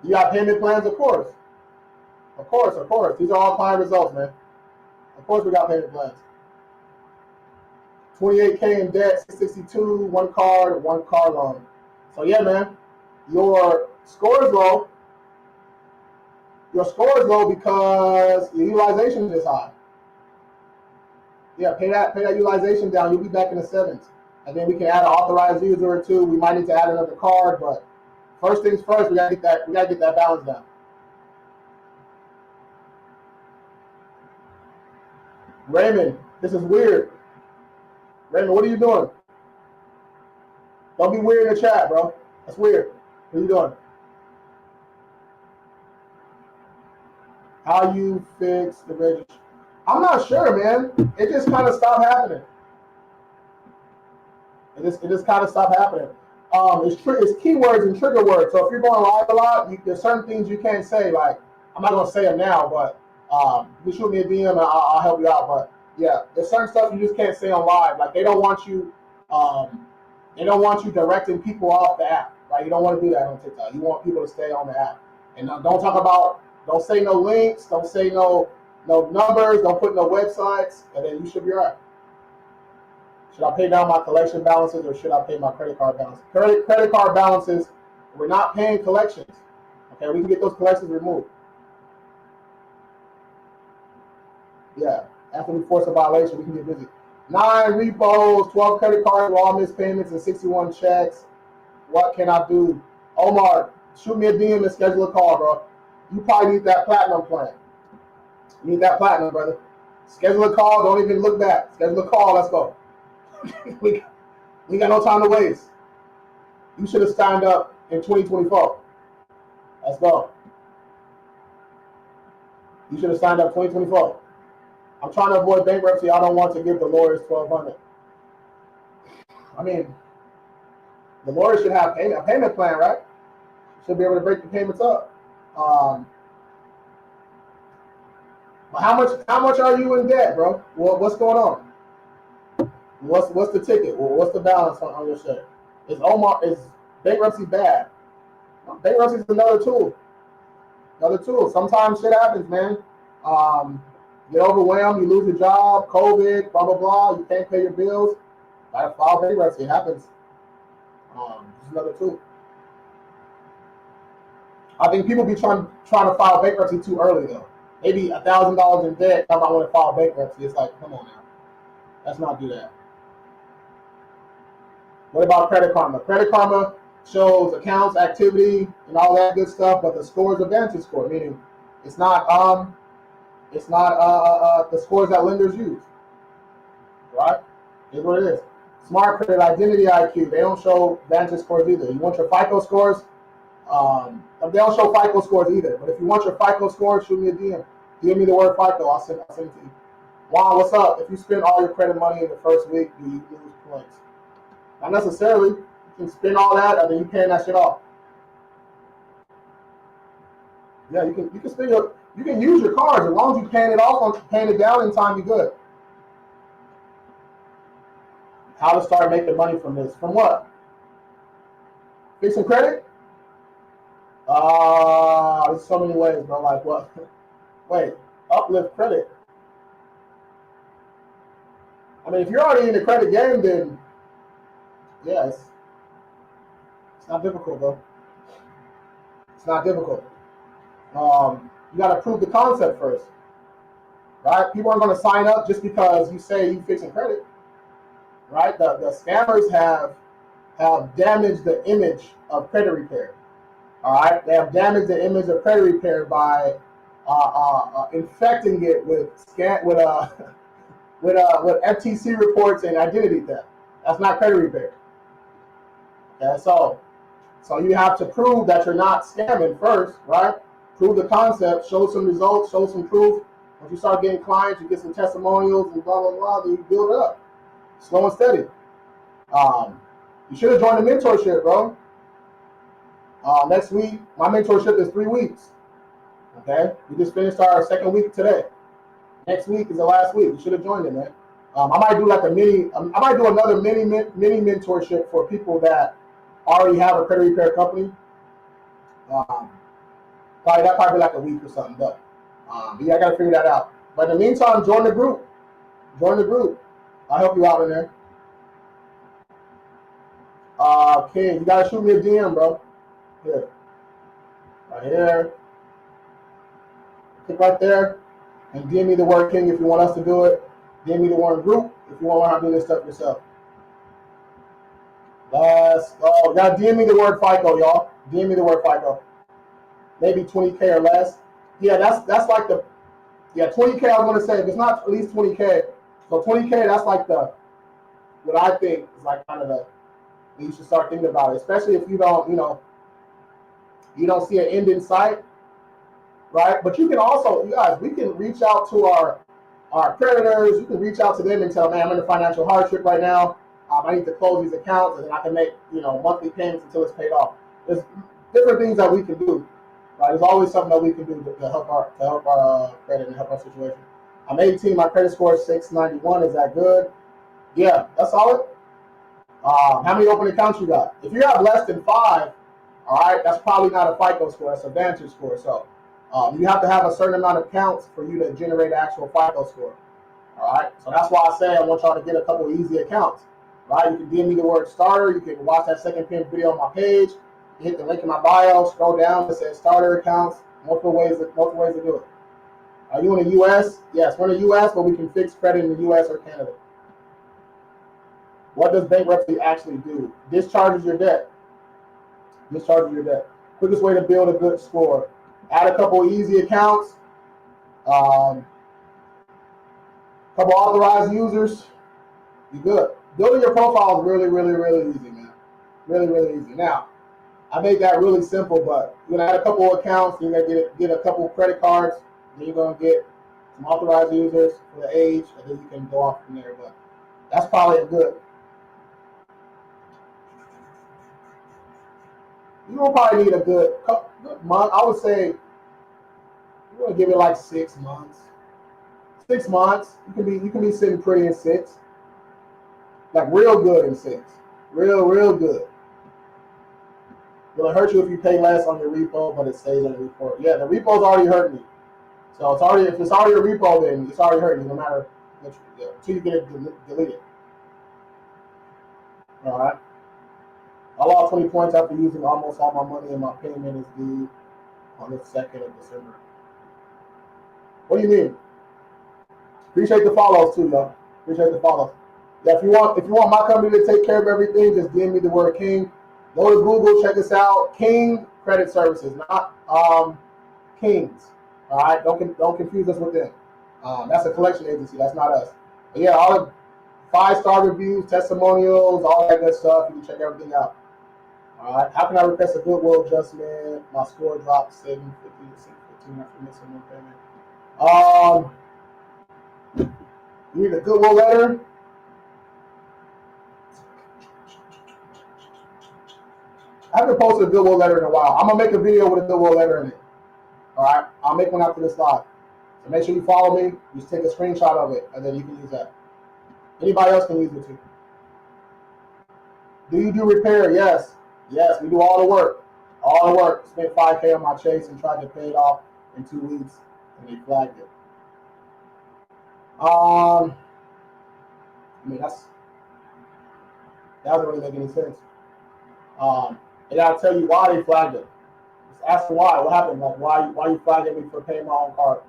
S1: You got payment plans? Of course. These are all client results, man. Of course, we got payment plans. 28K in debt, 662, one car loan. So yeah, man, your score is low. Your score is low because your utilization is high. Yeah, pay that utilization down. You'll be back in the sevens, and then we can add an authorized user or two. We might need to add another card, but first things first, we gotta get that balance down. Raymond, this is weird. Raymond, what are you doing? Don't be weird in the chat, bro. That's weird. What are you doing? How you fix the registry? I'm not sure, man. It just kind of stopped happening. It just kind of stopped happening. It's keywords and trigger words. So if you're going live a lot, there's certain things you can't say. Like, I'm not gonna say them now, but you can shoot me a DM and I'll help you out. But yeah, there's certain stuff you just can't say on live. Like they don't want you directing people off the app. Right? You don't want to do that on TikTok. You want people to stay on the app. And don't say no links, don't say no numbers, don't put no websites, and then you should be all right. Should I pay down my collection balances or should I pay my credit card balances? Credit card balances, we're not paying collections. Okay, we can get those collections removed. Yeah, after we force a violation, we can get busy. 9 repos, 12 credit cards, all missed payments, and 61 checks. What can I do? Omar, shoot me a DM and schedule a call, bro. You probably need that platinum plan. You need that platinum, brother. Schedule a call. Don't even look back. Schedule a call. Let's go. we got no time to waste. You should have signed up in 2024. Let's go. You should have signed up 2024. I'm trying to avoid bankruptcy. I don't want to give the lawyers $1,200. I mean, the lawyers should have a payment plan, right? Should be able to break the payments up. But how much are you in debt, bro? Well, what's going on? What's the ticket? Well, what's the balance on your shit? Is bankruptcy bad? Bankruptcy is another tool. Sometimes shit happens, man. Get overwhelmed, you lose your job, COVID, blah blah blah. You can't pay your bills. Gotta file bankruptcy. It happens. It's another tool. I think people be trying to file bankruptcy too early though. Maybe $1,000 in debt. I want to file bankruptcy. It's like, come on now, let's not do that. What about Credit Karma? Credit Karma shows accounts, activity, and all that good stuff, but the score is a Vantage score, meaning it's not the scores that lenders use. Right? Here's what it is. Smart Credit, Identity IQ. They don't show Vantage scores either. You want your FICO scores? They don't show FICO scores either. But if you want your FICO scores, shoot me a DM. Give me the word FICO. I'll send it to you. Juan, what's up? If you spend all your credit money in the first week, do you lose points? Not necessarily. You can spend all that, and then you paying that shit off. Yeah, you can spend you can use your cards as long as you paying it down in time. You're good. How to start making money from this? From what? Fixing credit? There's so many ways, bro. Like what? Wait, uplift credit. I mean, if you're already in the credit game, then yeah, it's not difficult, bro. It's not difficult. You got to prove the concept first, right? People aren't going to sign up just because you say you fixing credit, right? The scammers have damaged the image of credit repair. All right, they have damaged the image of credit repair by infecting it with FTC reports and identity theft. That's not credit repair. Okay, so you have to prove that you're not scamming first, right? Prove the concept, show some results, show some proof. Once you start getting clients, you get some testimonials and blah blah blah. Then you build it up, slow and steady. You should have joined the mentorship, bro. Next week, my mentorship is 3 weeks. Okay, we just finished our second week today. Next week is the last week. You should have joined it, man. I might do like I might do another mini mentorship for people that already have a credit repair company. Probably like a week or something, but yeah, I gotta figure that out. But in the meantime, join the group. Join the group. I'll help you out in there. King, you gotta shoot me a DM, bro. Here. Right here. Click right there. And DM me the word King if you want us to do it. DM me the word group if you want to learn how to do this stuff yourself. Let's go. You gotta DM me the word FICO, y'all. DM me the word FICO. Maybe 20K or less. Yeah, that's like the 20K. I was gonna say if it's not at least 20K. So 20K, that's like what I think is like kind of you should start thinking about it, especially if you don't, you don't see an end in sight, right? But you can also, you guys, we can reach out to our creditors. You can reach out to them and tell, man, I'm in a financial hardship right now. I need to close these accounts, and then I can make, monthly payments until it's paid off. There's different things that we can do. Right? There's always something that we can do to help our credit and help our situation. I'm 18. My credit score is 691. Is that good? Yeah, that's solid. How many open accounts you got? If you have less than 5, all right, that's probably not a FICO score. That's a Vantage score. So you have to have a certain amount of accounts for you to generate an actual FICO score. All right, so that's why I say I want y'all to get a couple of easy accounts. Right, you can DM me the word starter. You can watch that second pinned video on my page. You hit the link in my bio. Scroll down. It says starter accounts. Multiple ways to do it. Are you in the U.S.? Yes, we're in the U.S., but we can fix credit in the U.S. or Canada. What does bankruptcy actually do? Discharges your debt. Discharges your debt. Quickest way to build a good score. Add a couple easy accounts. Couple authorized users. You good. Building your profile is really, really, really easy, man. Really, really easy. Now, I made that really simple, but you're gonna add a couple of accounts. You're gonna get a couple of credit cards. Then you're gonna get some authorized users for the age, and then you can go off from there. But that's probably a good. You're gonna probably need a good month. I would say you're gonna give it like 6 months. 6 months. You can be sitting pretty in 6. Like real good in 6. Real good. It'll hurt you if you pay less on your repo, but it stays on your repo. Yeah, the repo's already hurt me. So if it's already a repo, then it's already hurting you, no matter until you get it deleted. All right. I lost 20 points after using almost all my money, and my payment is due on the 2nd of December. What do you mean? Appreciate the follows too, y'all. Appreciate the follows. Yeah, if you want my company to take care of everything, just give me the word King. Go to Google, check us out. King Credit Services, not Kings. All right, don't confuse us with them. That's a collection agency. That's not us. But yeah, all the 5-star reviews, testimonials, all that good stuff. You can check everything out. All right. How can I request a goodwill adjustment? My score dropped 750 to 615 after missing one payment. You need a goodwill letter. I haven't posted a goodwill letter in a while. I'm gonna make a video with a goodwill letter in it. All right, I'll make one after this live. So make sure you follow me. Just take a screenshot of it, and then you can use that. Anybody else can use it too. Do you do repair? Yes, we do all the work. All the work. Spent $5K on my Chase and tried to pay it off in 2 weeks, and they flagged it. I mean that doesn't really make any sense. And I'll tell you why they flagged it. Just ask them why. What happened? Like why you flagging me for paying my own card?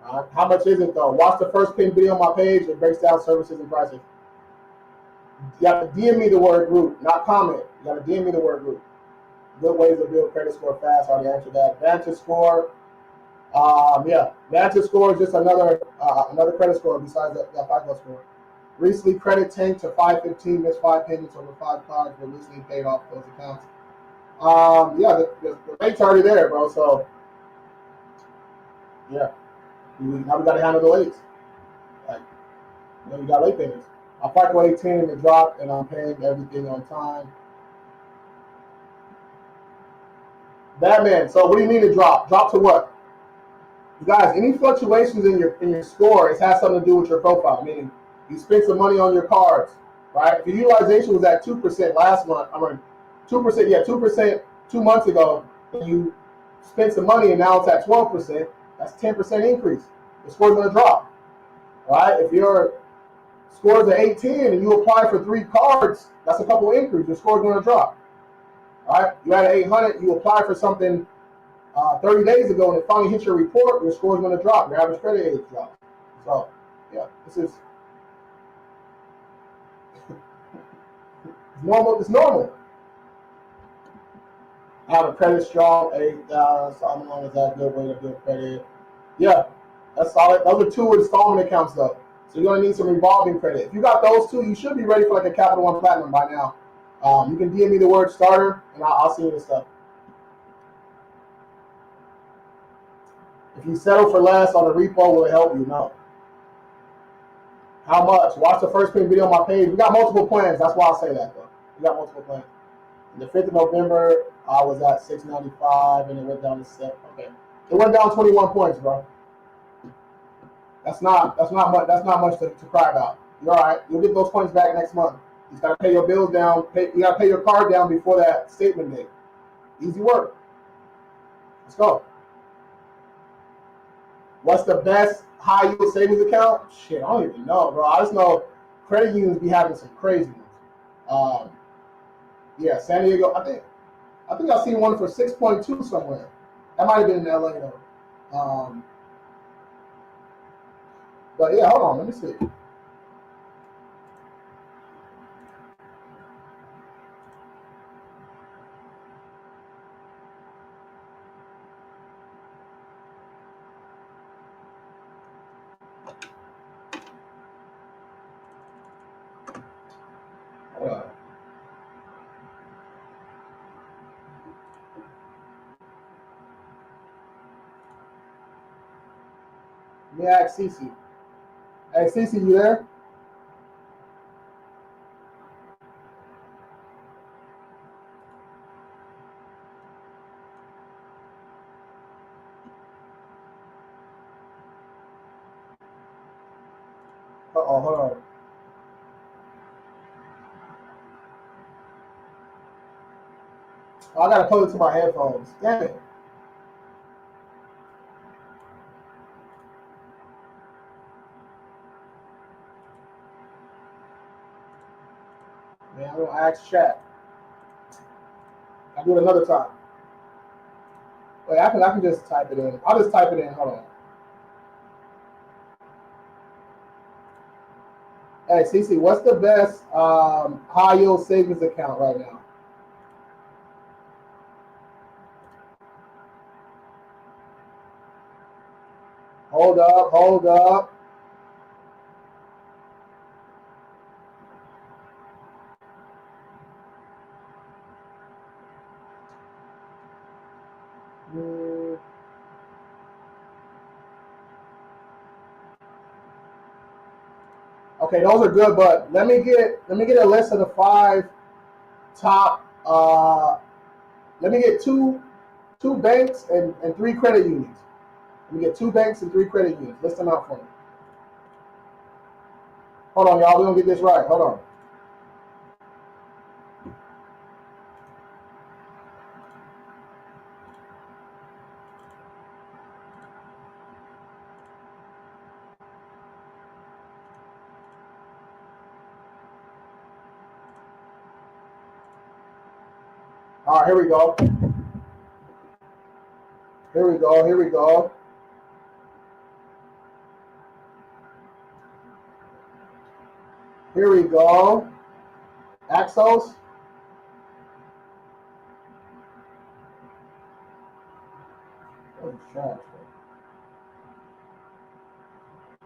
S1: How much is it though? Watch the first pinned video on my page. It breaks down services and prices. You have to DM me the word group, not comment. You got to DM me the word group. Good ways to build credit score fast. I already answered that. Vantage score. Vantage score is just another credit score besides that FICO score. Recently credit tanked to 515, missed 5 payments over 5 cards, but recently paid off those accounts. The rate's already there, bro. So yeah, now we got to handle the lates. Like, you got late payments. I FICO 18 and it dropped, and I'm paying everything on time. Batman. So what do you mean to drop? Drop to what? You guys, any fluctuations in your score, it has something to do with your profile. Meaning, you spent some money on your cards, right? If your utilization was at 2% last month, 2%, 2 months ago, and you spent some money and now it's at 12%, that's 10% increase. your score's going to drop. All right? If your score's at 18 and you apply for 3 cards, that's a couple increase. Your score's going to drop. All right? You had an 800, you apply for something 30 days ago and it finally hits your report, your score's going to drop. Your average credit age drops. So, yeah, this is normal. It's normal. Have a credit strong, 8,000. So how long is that good way to build credit? Yeah, that's solid. Those are 2 installment accounts though. So you're gonna need some revolving credit. If you got those 2, you should be ready for like a Capital One Platinum by now. You can DM me the word starter, and I'll see you the stuff. If you settle for less on the repo, will it help you? No. How much? Watch the first pin video on my page. We got multiple plans. That's why I say that though. We got multiple plans. The 5th of November, I was at 695, and it went down to 7. Okay, it went down 21 points, bro. That's not much. That's not much to cry about. You're all right. You'll get those points back next month. You just gotta pay your bills down. You gotta pay your card down before that statement date. Easy work. Let's go. What's the best high yield savings account? Shit, I don't even know, bro. I just know credit unions be having some crazy ones. Yeah, San Diego. I think I seen one for 6.2 somewhere. That might have been in LA though. But yeah, hold on. Let me see. Hold on. Let me ask Cece. Hey, Cece, you there? Uh-oh, hold on. Oh, I gotta plug it to my headphones. Damn it. Man, I'm gonna ask chat. I'll do it another time. Wait, I can just type it in. I'll just type it in. Hold on. Hey, Cece, what's the best high yield savings account right now? Hold up, hold up. Okay, those are good, but let me get a list of the 5 top. Let me get two banks and 3 credit unions. Let me get 2 banks and 3 credit unions. List them out for me. Hold on, y'all. We're gonna get this right. Hold on. All right, here we go. Here we go. Here we go. Here we go. Axos. Oh, trash.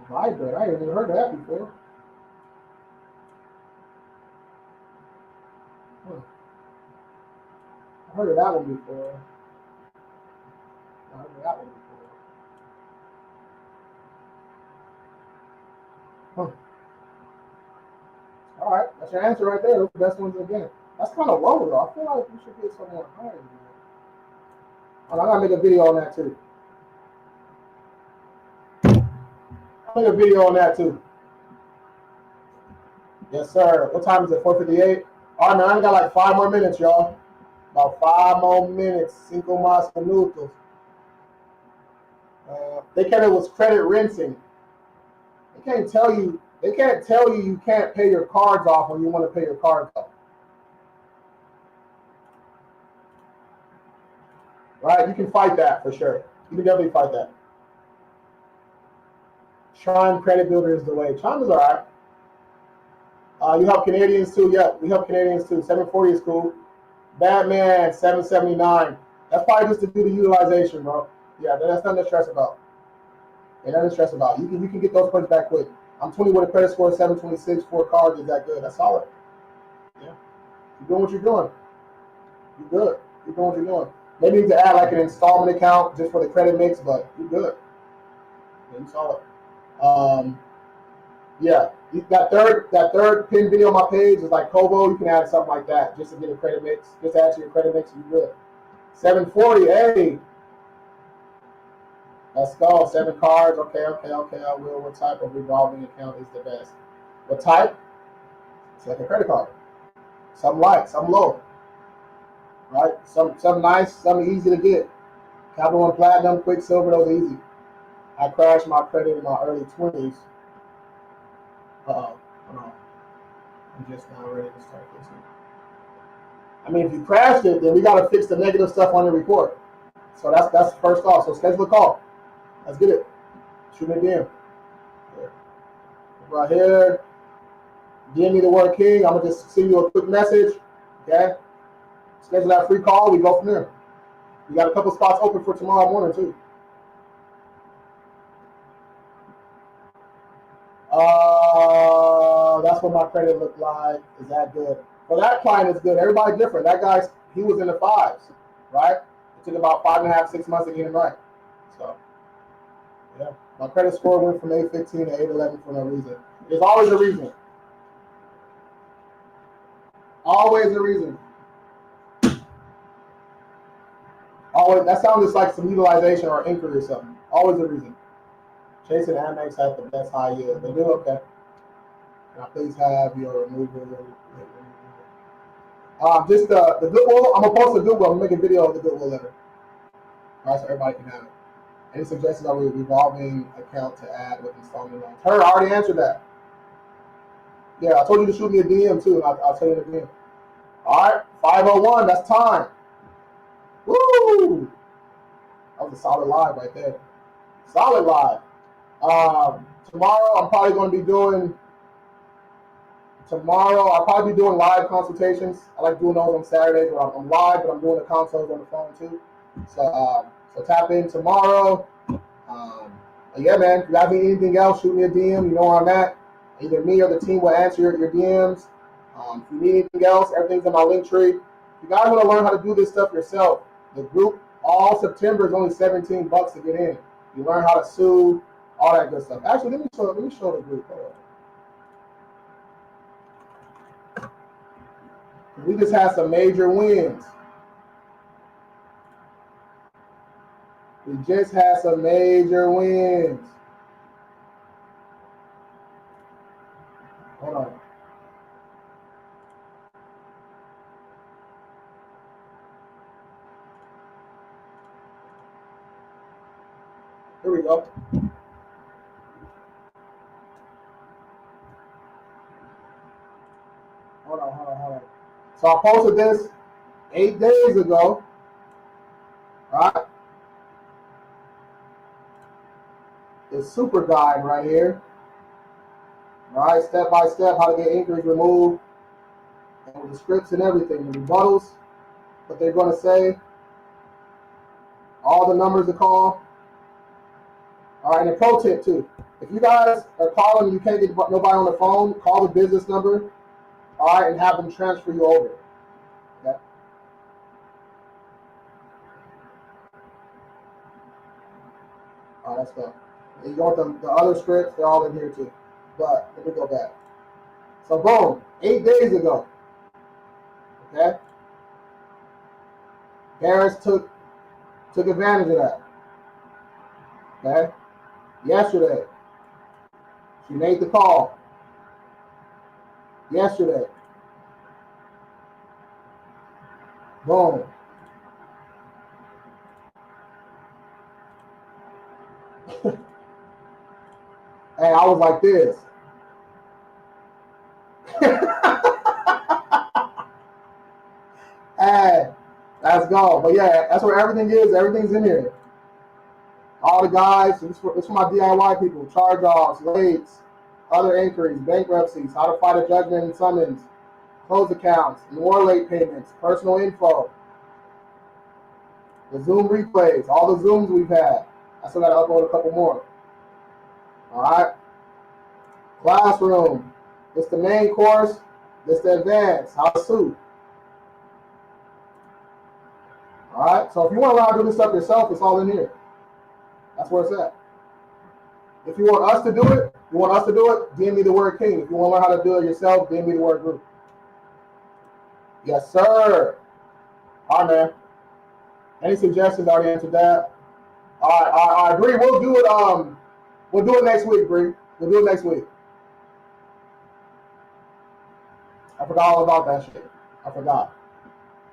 S1: Vibrate. I ain't even heard of that before. I heard of that one before. I heard of that one before. All right, that's your answer right there. Those are the best ones again. That's kind of low though. I feel like we should get somewhere higher than that. I gotta make a video on that too. I'll make a video on that too. Yes, sir. What time is it? 4:58. All right, man. I got like 5 more minutes, y'all. About 5 more minutes. 5 más minutos. They said it was credit rinsing. They can't tell you. They can't tell you you can't pay your cards off when you want to pay your cards off. Right? You can fight that for sure. You can definitely fight that. Chime Credit Builder is the way. Chime is all right. You help Canadians too. Yeah, we help Canadians too. 740 is cool. Batman 779. That's probably just to do the utilization, bro. Yeah, that's nothing to stress about. Yeah, nothing to stress about. You can get those points back quick. I'm 20 with a credit score of 726. 4 cards is that good? That's solid. Yeah, you're doing what you're doing. You're good. You're doing what you're doing. Maybe you need to add like an installment account just for the credit mix, but you're good. Yeah, you're solid. Yeah, that third pin video on my page is like Kobo. You can add something like that just to get a credit mix. Just add to your credit mix, you're good. 740, hey. Let's go. 7 cards. Okay. I will. What type of revolving account is the best? What type? It's like a credit card. Some light, some low. Right? Some nice, some easy to get. Capital One Platinum, Quicksilver, those are easy. I crashed my credit in my early 20s. Hold on. I'm just now ready to start fixing it. I mean, if you crashed it, then we got to fix the negative stuff on the report. So that's first off. So schedule a call. Let's get it. Shoot me a DM. Right here. DM me the word king. I'm going to just send you a quick message. Okay? Schedule that free call. We go from there. We got a couple spots open for tomorrow morning, too. That's what my credit looked like. Is that good? Well, that client is good. Everybody's different. That guy, he was in the 5s, right? It took about 5.5, 6 months to get him right. So, yeah. My credit score went from 815 to 811 for no reason. There's always a reason. Always a reason. Always. That sounds just like some utilization or inquiry or something. Always a reason. Chase and Amex have the best high yield. They do? Okay. Now, please have your removal. Just the Goodwill. I'm going to post the Goodwill. I'm going to make a video of the Goodwill letter. All right, so everybody can have it. Any suggestions on a revolving account to add with installment loans? Her, I already answered that. Yeah, I told you to shoot me a DM too. I'll tell you in a DM. All right, 501. That's time. Woo! That was a solid live right there. Solid live. Tomorrow I'm probably going to be doing. Tomorrow I'll probably be doing live consultations. I like doing those on Saturdays where I'm live, but I'm doing the consults on the phone too. So tap in tomorrow. Yeah, man. If you guys need anything else, shoot me a DM. You know where I'm at. Either me or the team will answer your DMs. If you need anything else, everything's in my link tree. If you guys want to learn how to do this stuff yourself, the group all September is only $17 to get in. You learn how to sue, all that good stuff. Actually, let me show the group. We just had some major wins. We just had some major wins. Hold on. Here we go. Hold on. So I posted this 8 days ago. Right? This super guide right here. All right, step by step, how to get inquiries removed, and with the scripts and everything, the rebuttals, what they're going to say, all the numbers to call. All right, and a pro tip too. If you guys are calling and you can't get nobody on the phone, call the business number, all right, and have them transfer you over. Okay. All right, let's go. And you want the other scripts, they're all in here too. But let me go back. So boom, 8 days ago. Okay. Harris took advantage of that. Okay. Yesterday, she made the call. Yesterday. Boom. Hey, I was like this. Hey, let's go. But yeah, that's where everything is. Everything's in here. All the guys, it's for my DIY people. Charge-offs, rates, other inquiries, bankruptcies, how to fight a judgment and summons, closed accounts, more late payments, personal info, the Zoom replays, all the Zooms we've had. I still got to upload a couple more. All right. Classroom. It's the main course. It's the advanced. How to sue. All right. So if you want to learn how to do this stuff yourself, it's all in here. That's where it's at. If you want us to do it, DM me the word king. If you want to learn how to do it yourself, DM me the word group. Yes, sir. All right, man. Any suggestions? I already answered that. All right, Bree. We'll do it. We'll do it next week, Bree. We'll do it next week. I forgot all about that shit. I forgot.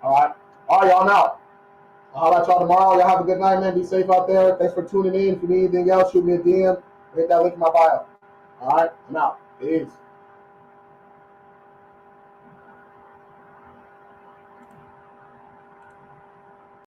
S1: All right, y'all. I'm out. I'll holler at y'all tomorrow. Y'all have a good night, man. Be safe out there. Thanks for tuning in. If you need anything else, shoot me a DM. Hit that link in my bio. All right, I'm out. Peace.